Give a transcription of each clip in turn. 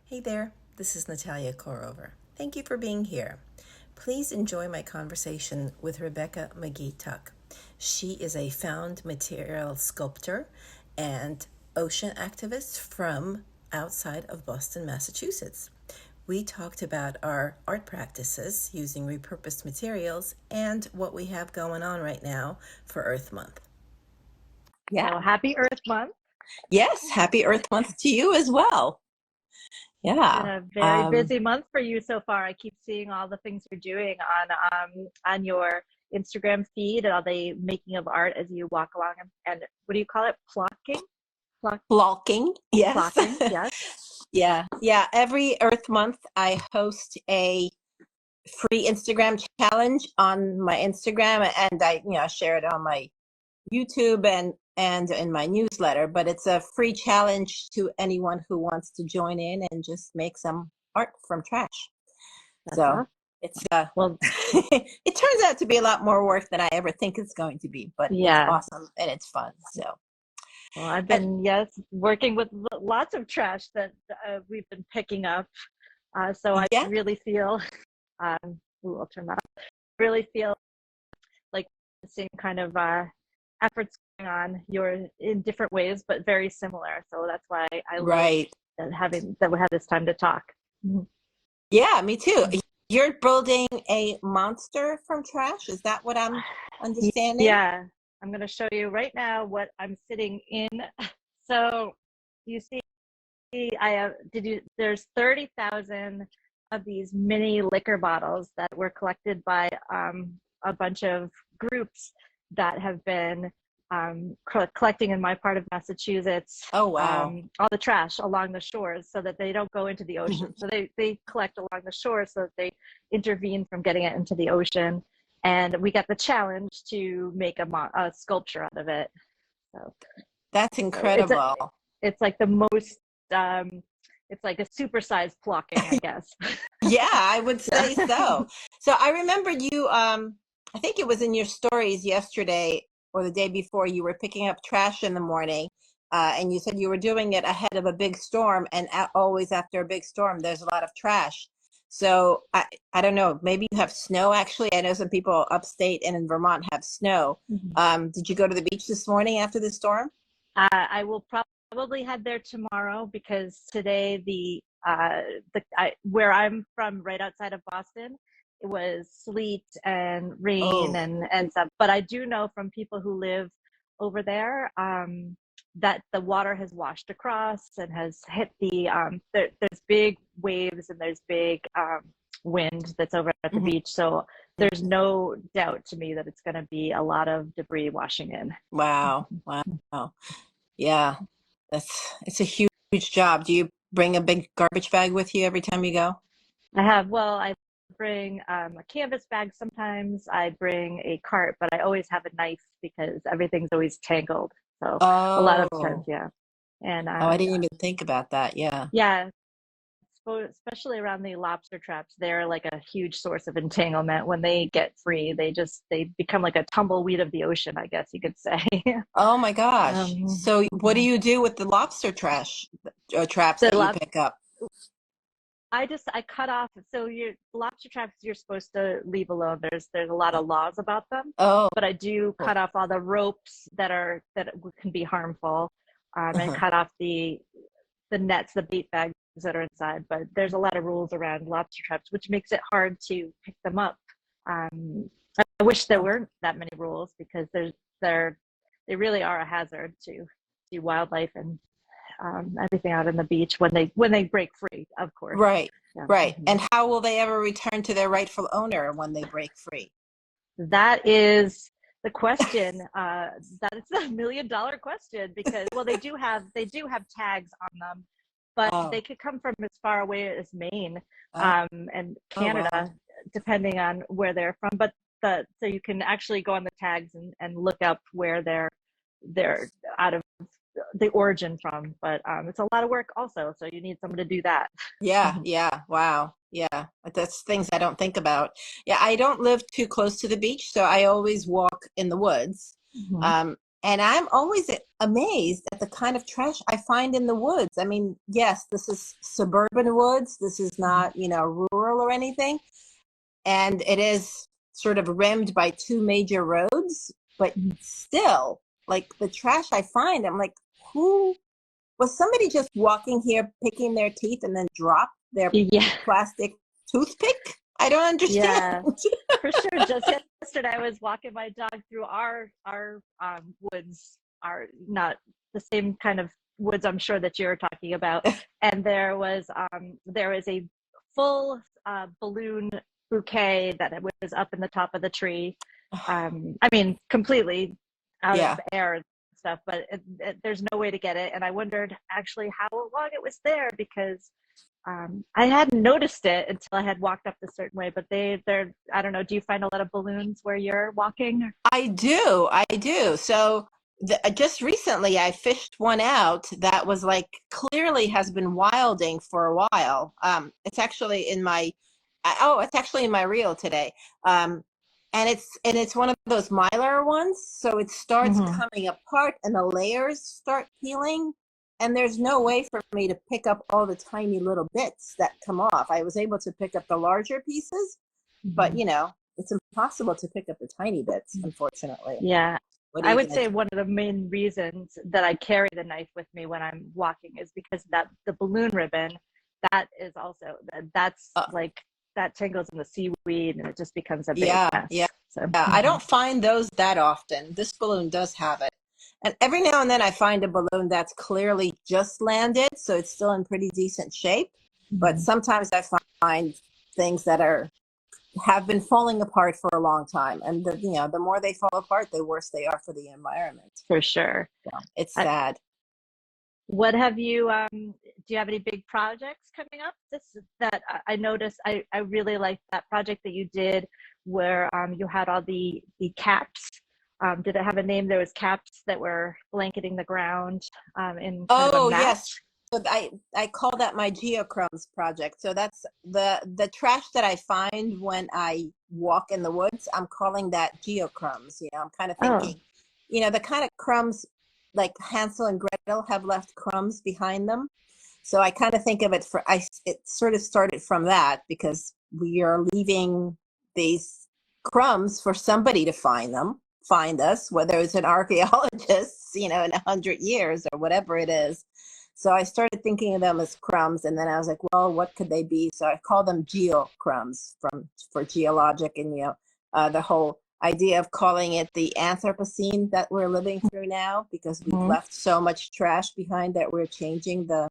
Hey there, this is Natalia Korover. Thank you for being here. Please enjoy my conversation with Rebecca McGee Tuck. She is a found material sculptor and ocean activist from outside of Boston, Massachusetts. We talked about our art practices using repurposed materials and what we have going on right now for Earth Month. Yeah. So happy Earth Month. Yes, happy Earth Month to you as well. Yeah. It's been a very busy month for you so far. I keep seeing all the things you're doing on your Instagram feed and all the making of art as you walk along and what do you call it? Plocking? Plocking, yes. Plocking, yes. Yeah. Every Earth Month, I host a free Instagram challenge on my Instagram, and I share it on my YouTube and in my newsletter. But it's a free challenge to anyone who wants to join in and just make some art from trash. That's awesome. It's it turns out to be a lot more work than I ever think it's going to be, but it's awesome and it's fun. So. Well, I've been, working with lots of trash that we've been picking up. So I really feel, I'll turn that off. Really feel like the same kind of efforts going on. You're in different ways, but very similar. So that's why I love that we have this time to talk. Mm-hmm. Yeah, me too. You're building a monster from trash. Is that what I'm understanding? Yeah. I'm going to show you right now what I'm sitting in. So you see, there's 30,000 of these mini liquor bottles that were collected by a bunch of groups that have been collecting in my part of Massachusetts. Oh, wow. All the trash along the shores so that they don't go into the ocean. So they collect along the shore so that they intervene from getting it into the ocean. And we got the challenge to make a sculpture out of it. So that's incredible. It's like the most, it's like a supersized plocking, I guess. Yeah, I would say so. So I remember you, I think it was in your stories yesterday or the day before, you were picking up trash in the morning. And you said you were doing it ahead of a big storm, and always after a big storm, there's a lot of trash. So I don't know, maybe you have snow actually. I know some people upstate and in Vermont have snow. Mm-hmm. Did you go to the beach this morning after the storm? I will probably head there tomorrow because today where I'm from, right outside of Boston, it was sleet and rain and stuff. But I do know from people who live over there that the water has washed across and has hit there's big waves and there's big wind that's over at the beach. So there's no doubt to me that it's going to be a lot of debris washing in. Wow. Yeah, it's a huge job. Do you bring a big garbage bag with you every time you go? I bring a canvas bag sometimes. I bring a cart, but I always have a knife because everything's always tangled. So a lot of times, yeah. And I didn't even think about that. Yeah. Yeah. Especially around the lobster traps, they're like a huge source of entanglement. When they get free, they become like a tumbleweed of the ocean, I guess you could say. Oh my gosh. So what do you do with the lobster traps that you pick up? I cut off. So your lobster traps you're supposed to leave alone. There's a lot of laws about them. But I do cut off all the ropes that can be harmful, and cut off the nets, the bait bags that are inside. But there's a lot of rules around lobster traps, which makes it hard to pick them up. I wish there weren't that many rules because they really are a hazard to wildlife and everything out on the beach when they break free, of course. Right. And how will they ever return to their rightful owner when they break free? That is the question. That is the $1 million question because they do have tags on them, but they could come from as far away as Maine and Canada, depending on where they're from. But so you can actually go on the tags and look up where they're out of the origin from, but it's a lot of work also, so you need someone to do that. Wow. That's things I don't think about. I don't live too close to the beach, so I always walk in the woods. And I'm always amazed at the kind of trash I find in the woods. I mean, yes, this is suburban woods. This is not, rural or anything. And it is sort of rimmed by two major roads, but still, like the trash I find, I'm like, who was somebody just walking here, picking their teeth and then drop their Yeah. plastic toothpick? I don't Yeah, understand. for sure. Just yesterday, I was walking my dog through our woods, our not the same kind of woods I'm sure that you're talking about, and there was a full balloon bouquet that it was up in the top of the tree. I mean, completely out Yeah. of air and stuff, but there's no way to get it. And I wondered actually how long it was there because I hadn't noticed it until I had walked up a certain way, but they're, I don't know, do you find a lot of balloons where you're walking? I do. I do. So just recently I fished one out that was like clearly has been wilding for a while. It's actually in my it's actually in my reel today. And it's one of those mylar ones, so it starts Mm-hmm. coming apart and the layers start peeling, and there's no way for me to pick up all the tiny little bits that come off. I was able to pick up the larger pieces, but Mm-hmm. it's impossible to pick up the tiny bits, unfortunately. Yeah. What are I you would gonna say do? one of the main reasons that I carry the knife with me when I'm walking is because that the balloon ribbon, that is also that's Uh, like that tangles in the seaweed and it just becomes a big yeah, yeah, mess. So yeah. I mhm. don't find those that often. This balloon does have it. And every now and then I find a balloon that's clearly just landed, so it's still in pretty decent shape. But Mhm. sometimes I find things that have been falling apart for a long time. And the more they fall apart, the worse they are for the environment. For sure. So it's I, sad. What have you, do you have any big projects coming up? That I noticed, I really liked that project that you did where you had all the caps. Did it have a name? There was caps that were blanketing the ground in kind of a Oh, mat. yes. So I call that my geocrumbs project. So that's the trash that I find when I walk in the woods. I'm calling that geocrumbs. I'm kind of Oh, thinking, the kind of crumbs like Hansel and Gretel have left crumbs behind them. So I kind of think of it sort of started from that because we are leaving these crumbs for somebody to find us, whether it's an archaeologist, in 100 years or whatever it is. So I started thinking of them as crumbs, and then I was like, well, what could they be? So I call them geocrumbs for geologic, and the whole idea of calling it the Anthropocene that we're living through now because we've mhm. left so much trash behind that we're changing the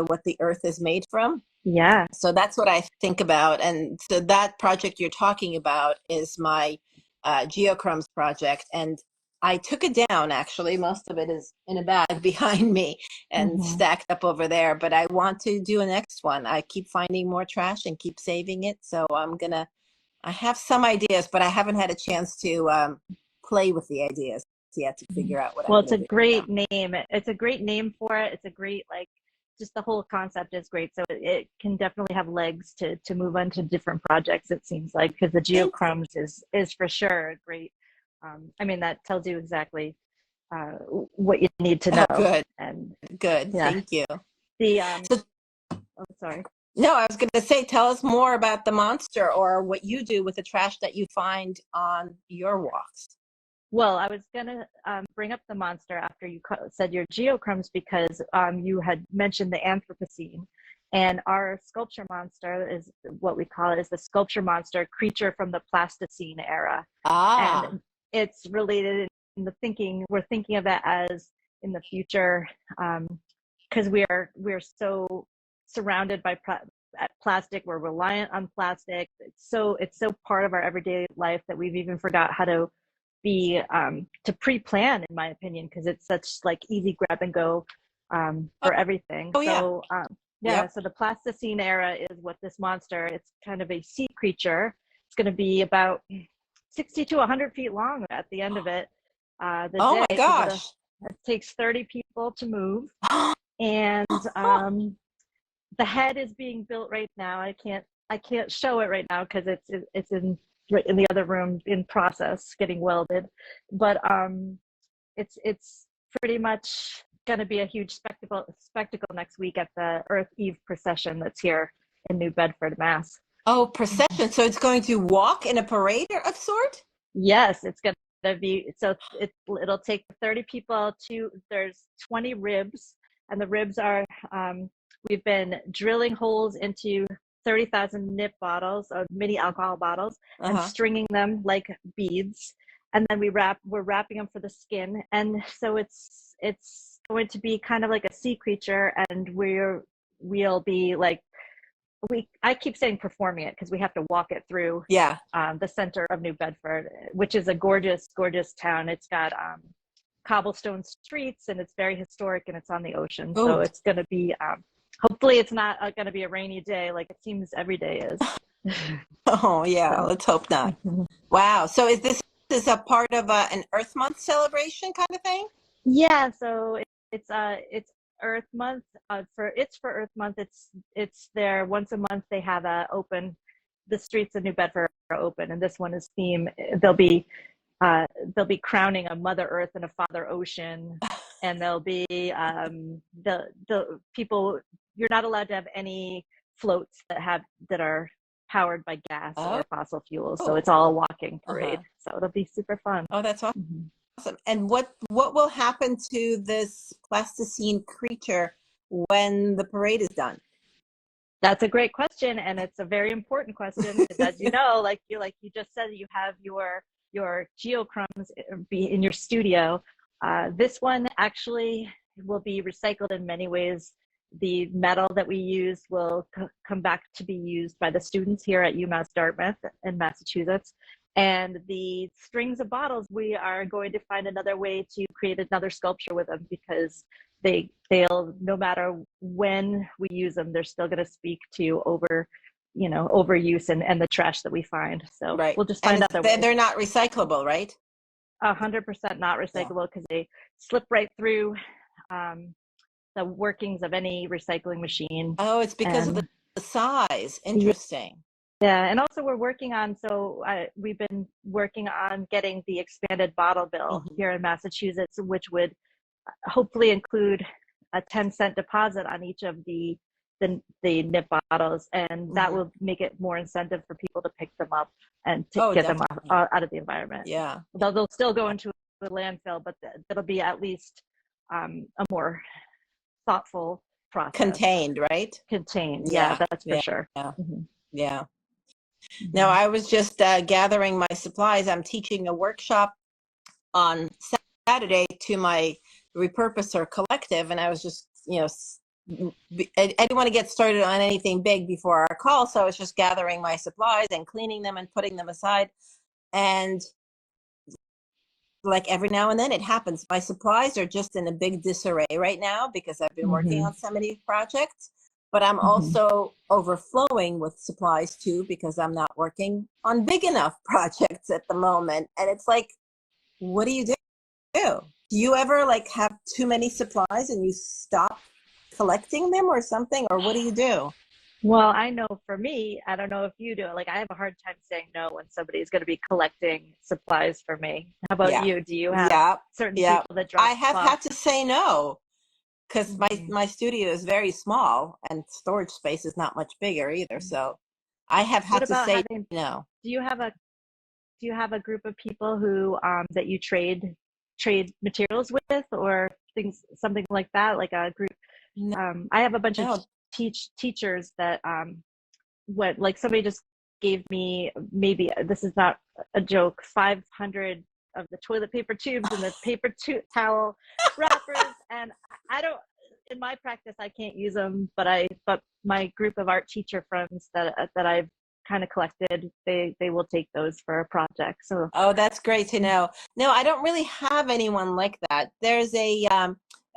what the earth is made from. Yeah. So that's what I think about. And so that project you're talking about is my geocrumbs project. And I took it down, actually. Most of it is in a bag behind me and Hmm. stacked up over there. But I want to do a next one. I keep finding more trash and keep saving it. So I have some ideas, but I haven't had a chance to play with the ideas yet to figure out what I'm Well, it's going a to do with them. great name. It's a great name for it. It's a great, like, just the whole concept is great. So it can definitely have legs to move on to different projects, it seems like, because the Thank you. geocrumbs is for sure a great, I mean, that tells you exactly what you need to Oh, know. good, And good. yeah, Thank you. the, So oh, sorry. no, I was going to say, tell us more about the monster or what you do with the trash that you find on your walks. Well, I was gonna bring up the monster after you said your geocrumbs because you had mentioned the Anthropocene, and our sculpture monster is what we call it is the sculpture monster creature from the Plasticine era, Ah, and it's related in the thinking. We're thinking of it as in the future because we're so surrounded by plastic. We're reliant on plastic. It's so part of our everyday life that we've even forgot how be to pre-plan in my opinion because it's such like easy grab and go oh, for everything oh yeah. yeah, Yep. so the Plasticine era is what this monster, it's kind of a sea creature. It's going to be about 60 to 100 feet long at the end of it, the Oh day. my Because gosh. it takes 30 people to move, and the head is being built right now. I can't show it right now because it's in right in the other room in process getting welded, but it's pretty much going to be a huge spectacle next week at the Earth Eve procession that's here in New Bedford, Mass. Oh, procession. So it's going to walk in a parade of sort? Yes, it's going to be, so it'll take 30 people to, there's 20 ribs, and the ribs are, we've been drilling holes into 30,000 nip bottles of mini alcohol bottles and stringing them like beads. And then we're wrapping them for the skin. And so it's going to be kind of like a sea creature, and we'll be like, I keep saying performing it because we have to walk it through the center of New Bedford, which is a gorgeous, gorgeous town. It's got cobblestone streets, and it's very historic, and it's on the ocean. Ooh. So it's going to be, hopefully it's not going to be a rainy day like it seems every day is. Oh, yeah, let's hope not. Wow. So is this a part of an Earth Month celebration kind of thing? Yeah, so it's Earth Month. For Earth Month. It's there once a month. They have open. The streets of New Bedford are open, and this one is theme. They'll be crowning a Mother Earth and a Father Ocean, and there'll be the people. You're not allowed to have any floats that are powered by gas or fossil fuels. So it's all a walking parade. So it'll be super fun. Oh, that's awesome. Mm-hmm. Awesome. And what will happen to this plasticine creature when the parade is done? That's a great question, and it's a very important question because, as you know, like you just said, you have your geocrumbs in your studio. This one actually will be recycled in many ways. The metal that we use will come back to be used by the students here at UMass Dartmouth in Massachusetts. And the strings of bottles, we are going to find another way to create another sculpture with them, because they'll, no matter when we use them, they're still going to speak to overuse and the trash that we find. So we'll just find other ways. They're not recyclable, right? 100% not recyclable, because they slip right through the workings of any recycling machine. Oh, it's because of the size. Interesting. Yeah, and also we're working on, we've been working on getting the expanded bottle bill here in Massachusetts, which would hopefully include a 10-cent deposit on each of the nip bottles, and that will make it more incentive for people to pick them up and to get them out of the environment. Yeah, they'll still go into the landfill, but it'll be at least a more thoughtful process. Contained, right? Contained, yeah, that's for sure. Yeah. Yeah. Now, I was just gathering my supplies. I'm teaching a workshop on Saturday to my Repurposed collective, and I was just, I didn't want to get started on anything big before our call, so I was just gathering my supplies and cleaning them and putting them aside. And like every now and then it happens. My supplies are just in a big disarray right now because I've been working on so many projects. But I'm also overflowing with supplies too, because I'm not working on big enough projects at the moment. And it's like, what do you do? Do you ever have too many supplies and you stop collecting them or something? Or what do you do? Well, I know for me, I don't know if you do it. I have a hard time saying no when somebody's going to be collecting supplies for me. How about you? Do you have certain people that drop I have had to say no. Because my studio is very small and storage space is not much bigger either, so I have had to say no. Do you have a group of people who that you trade materials with, or something like that, like a group? No. I have a bunch of teachers that somebody just gave me, maybe this is not a joke, 500 of the toilet paper tubes and the paper towel wrappers, and I don't, in my practice I can't use them, but my group of art teacher friends that I've kind of collected, they will take those for a project. So that's great to know. No, I don't really have anyone like that. There's a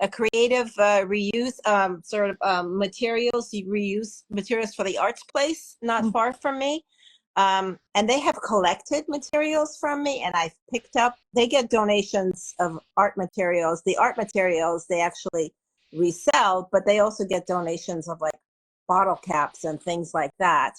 creative reuse materials. You reuse materials for the arts place not far from me. And they have collected materials from me, and I've picked up, they get donations of art materials. The art materials they actually resell, but they also get donations of bottle caps and things like that.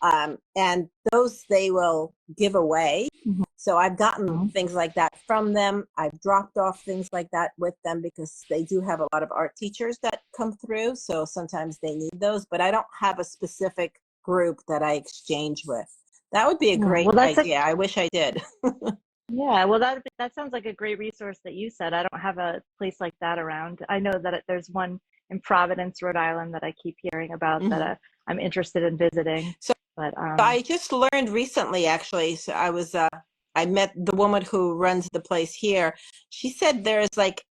And those they will give away. Mhm. So I've gotten Mhm. things like that from them. I've dropped off things like that with them because they do have a lot of art teachers that come through. So sometimes they need those, but I don't have a specific group that I exchange with. That would be a Yeah, great well, that's a idea. I wish I did. yeah. Well, that sounds like a great resource that you said. I don't have a place like that around. I know that there's one in Providence, Rhode Island, that I keep hearing about that Mhm. I'm interested in visiting. So But I just learned recently, actually. So I met the woman who runs the place here. She said there's like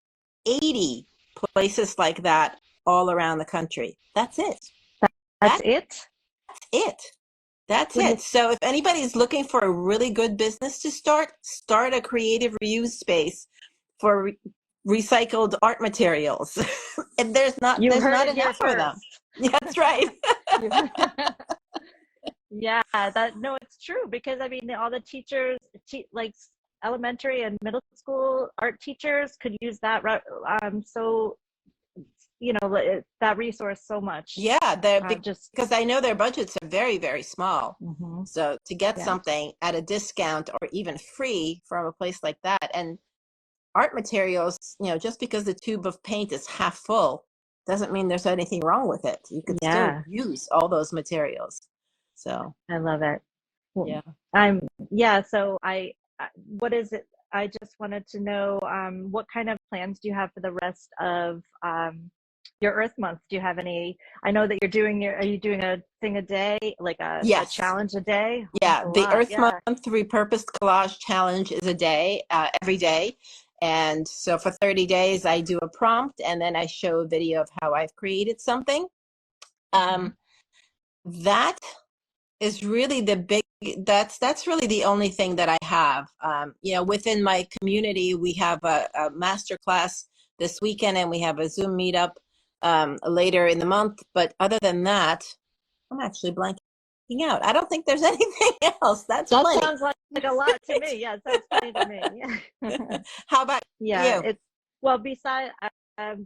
80 places like that all around the country. That's it. that's That's it. it. That's What do you? it. So if anybody's looking for a really good business to start a creative reuse space for recycled art materials. And You there's heard not it here enough of them. first. That's right. You- Yeah, that no, it's true because I mean all the teachers, like elementary and middle school art teachers could use that. So that resource so much. Yeah, Just because I know their budgets are very, very small. mhm. So to get Yeah, something at a discount or even free from a place like that, and art materials, just because the tube of paint is half full doesn't mean there's anything wrong with it. You could still yeah, use all those materials. So, I love it. Well, yeah. I'm yeah. So what is it? I just wanted to know what kind of plans do you have for the rest of your Earth Month? Do you have any? I know that are you doing a thing a day, like a Yes. challenge a day? Oh, that's Yeah, a the lot. Earth Yeah. Month Repurposed Collage Challenge is a day, every day. And so for 30 days, I do a prompt and then I show a video of how I've created something. Mhm. Um, that is really that's really the only thing that I have. Within my community, we have a master class this weekend and we have a Zoom meetup later in the month. But other than that, I'm actually blanking out. I don't think there's anything else. That's That plenty. sounds like a lot to me. Yeah, it sounds funny to me. Yeah. How about Yeah, you? it's well, beside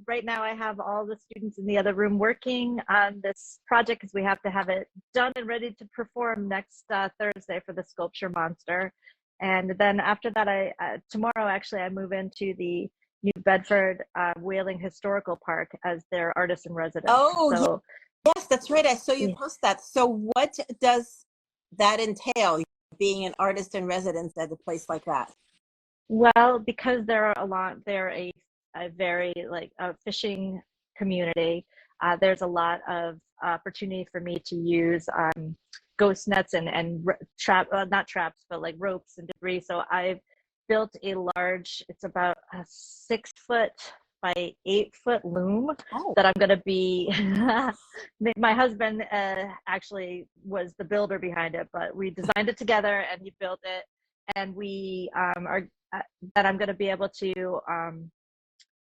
right now I have all the students in the other room working on this project because we have to have it done and ready to perform next Thursday for the sculpture monster. And then after that, tomorrow actually I move into the New Bedford Whaling Historical Park as their artist in residence. Oh, So yes, that's right. I saw you yeah. post that. So what does that entail, being an artist in residence at a place like that? Well, because they're a very like a fishing community. There's a lot of opportunity for me to use ghost nets and not traps, but like ropes and debris. So I've built it's about a 6 foot by 8 foot loom Oh, that I'm going to be. My husband actually was the builder behind it, but we designed it together and he built it. And we are that I'm going to be able to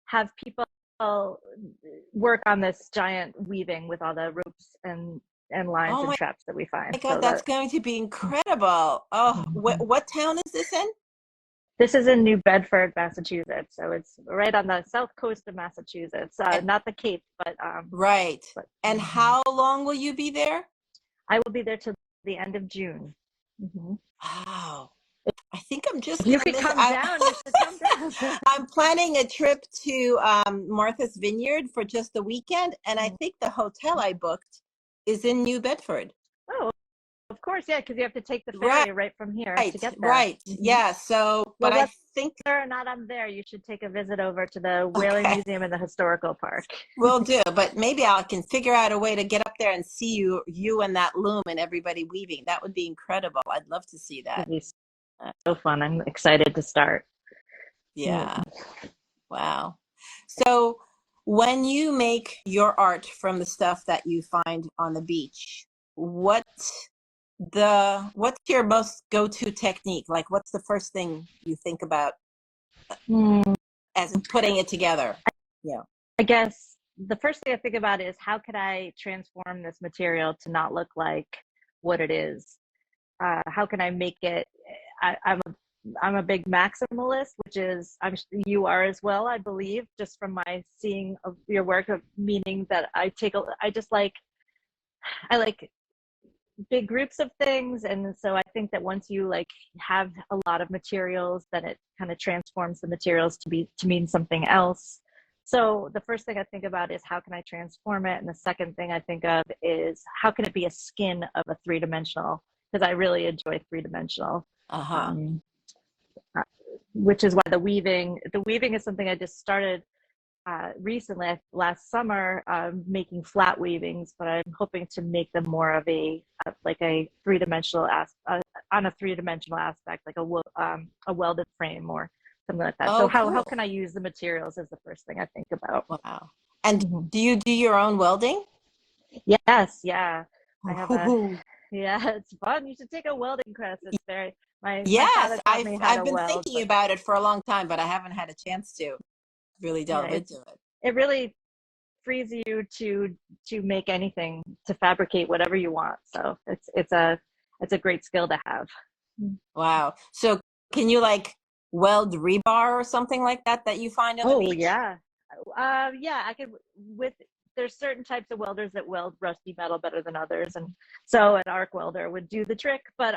have people work on this giant weaving with all the ropes and lines oh and my traps that we find. God, So that's that going to be incredible. Oh, what town is this in? this is in New Bedford, Massachusetts. So it's right on the south coast of Massachusetts, And, not the Cape, right. but And how long will you be there? I will be there till the end of June. Mm-hmm. Wow. I think I'm just If you gonna could miss come down, you should come down. I'm planning a trip to Martha's Vineyard for just the weekend, and I think the hotel I booked is in New Bedford. Oh, of course, yeah, because you have to take the Right, ferry right from here to get there. right. Mm-hmm. Yeah, so, but Well, I whether think, or not I'm there, you should take a visit over to the Whaling okay, Museum and the Historical Park. will do. But maybe I can figure out a way to get up there and see you and that loom and everybody weaving. That would be incredible. I'd love to see that. It'd be so fun. I'm excited to start. Yeah, wow. So when you make your art from the stuff that you find on the beach, what's your most go-to technique? Like, what's the first thing you think about Mm, as putting it together? Yeah. I guess the first thing I think about is how could I transform this material to not look like what it is? How can I make it? I'm a big maximalist, which is you are as well, I believe, just from my seeing of your work. Meaning that I just like I like big groups of things. And so I think that once you like have a lot of materials, then it kind of transforms the materials to mean something else. So the first thing I think about is how can I transform it? And the second thing I think of is how can it be a skin of a three-dimensional? Because I really enjoy three-dimensional. Which is why the weaving is something I just started recently, last summer, making flat weavings, but I'm hoping to make them more of a three-dimensional on a three-dimensional aspect, like a welded frame or something like that. Oh, so cool. how can I use the materials is the first thing I think about. Wow. And do you do your own welding? Yes, yeah. I have it's fun. You should take a welding class. It's very my father taught me how to I've been weld, thinking about it for a long time, but I haven't had a chance to really delve into it. It really frees you to make anything, to fabricate whatever you want. So it's a great skill to have. Wow. So can you like weld rebar or something like that you find on the beach? Yeah. I could there's certain types of welders that weld rusty metal better than others, and so an arc welder would do the trick. But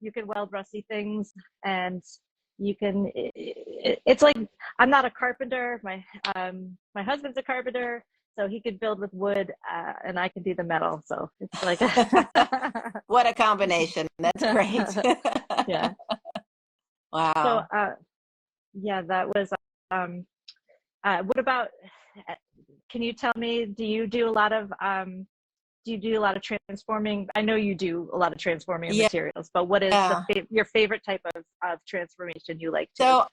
you can weld rusty things, and you can. It's like I'm not a carpenter. My husband's a carpenter, so he could build with wood, and I can do the metal. So it's like what a combination! That's great. Yeah. Wow. So that was. What about? Can you tell me? Do you do a lot of transforming? I know you do a lot of transforming of materials, but what is your favorite type of transformation you like to? So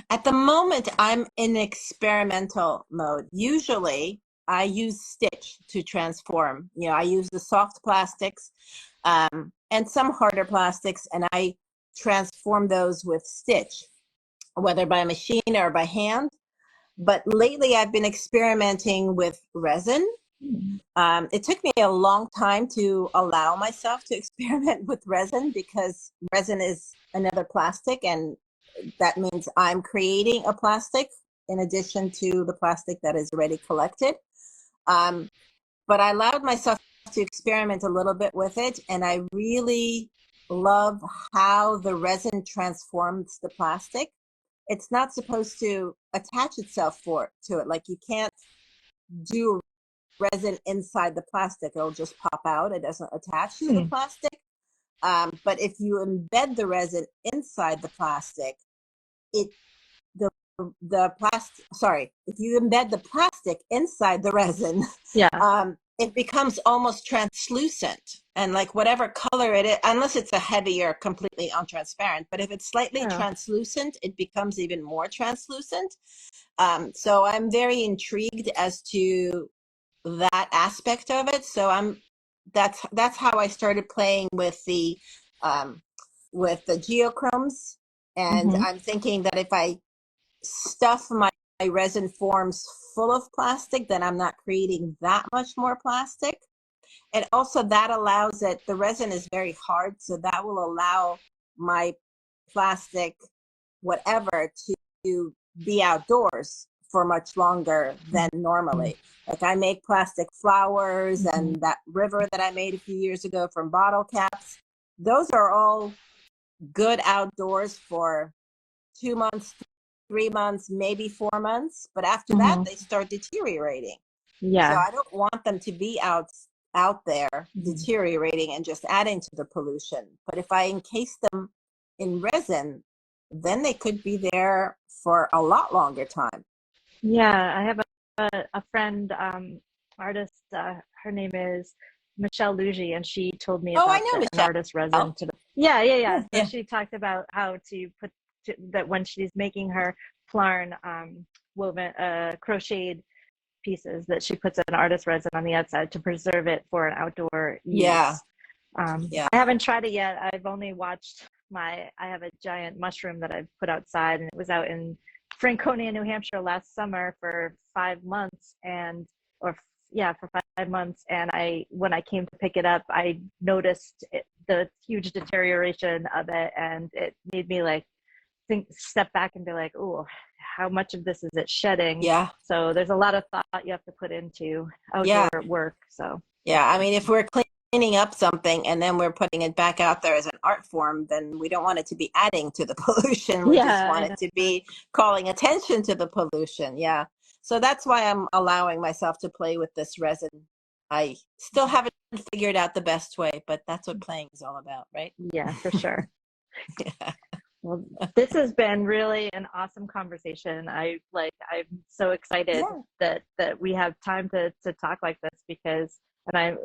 at the moment, I'm in experimental mode. Usually I use stitch to transform. I use the soft plastics and some harder plastics, and I transform those with stitch, whether by machine or by hand. But lately I've been experimenting with resin. It took me a long time to allow myself to experiment with resin, because resin is another plastic, and that means I'm creating a plastic in addition to the plastic that is already collected. But I allowed myself to experiment a little bit with it, and I really love how the resin transforms the plastic. It's not supposed to attach itself to it. Like, you can't do resin inside the plastic. It'll just pop out. It doesn't attach to the plastic. But if you embed the resin inside the plastic, if you embed the plastic inside the resin, it becomes almost translucent, and like whatever color it is, unless it's a heavier, completely untransparent, but if it's slightly translucent, it becomes even more translucent. So I'm very intrigued as to that aspect of it. So that's how I started playing with the geochromes, and I'm thinking that if I stuff my resin forms full of plastic, then I'm not creating that much more plastic. And also that allows it, the resin is very hard, so that will allow my plastic, whatever, to be outdoors for much longer than normally. Like, I make plastic flowers, and that river that I made a few years ago from bottle caps, those are all good outdoors for 2 months, 3 months, maybe 4 months. But after that, they start deteriorating. So I don't want them to be out there deteriorating and just adding to the pollution. But if I encase them in resin, then they could be there for a lot longer time. Yeah, I have a friend, artist, her name is Michelle Luigi, and she told me about an artist resin. So she talked about how to put that when she's making her Flarn woven crocheted pieces, that she puts an artist resin on the outside to preserve it for an outdoor use. I haven't tried it yet. I've only watched I have a giant mushroom that I've put outside, and it was out in Franconia, New Hampshire last summer for 5 months, for 5 months. And when I came to pick it up, I noticed the huge deterioration of it, and it made me step back and be like, oh, how much of this is it shedding? So there's a lot of thought you have to put into outdoor work. So Yeah, I mean, if we're cleaning up something and then we're putting it back out there as an art form, then we don't want it to be adding to the pollution. We just Yeah, want I it know. to be calling attention to the pollution. Yeah. So that's why I'm allowing myself to play with this resin. I still haven't figured out the best way, but that's what playing is all about, right? Yeah, for sure. Yeah. Well, this has been really an awesome conversation. I'm so excited Yeah. that we have time to talk like this, because I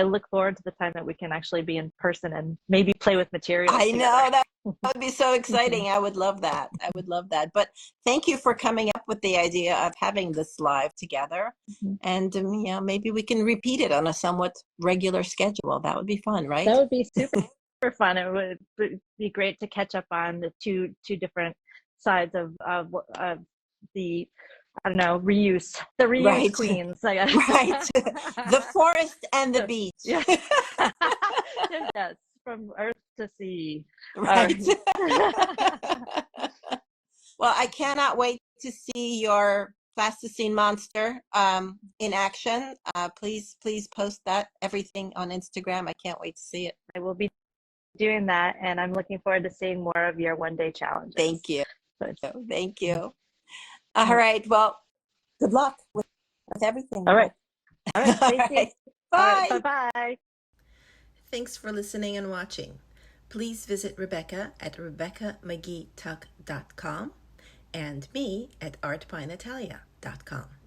look forward to the time that we can actually be in person and maybe play with materials I together. know that would be so exciting. I would love that. I would love that. But thank you for coming up with the idea of having this live together. And maybe we can repeat it on a somewhat regular schedule. That would be fun, right? That would be super fun. It would be great to catch up on the two different sides of the, I don't know, the reuse Right. queens, I guess. Right. The forest and the beach. Yeah. Yes, from earth to sea. Right. Well, I cannot wait to see your plasticine monster in action. Please post everything on Instagram. I can't wait to see it. I will be doing that, and I'm looking forward to seeing more of your one-day challenges. Thank you. So, Thank you. All right. Well, good luck with everything. All right. All right. All Thank you. right. Bye. All right, bye-bye. Thanks for listening and watching. Please visit Rebecca at RebeccaMcGeeTuck.com and me at artbynatalia.com.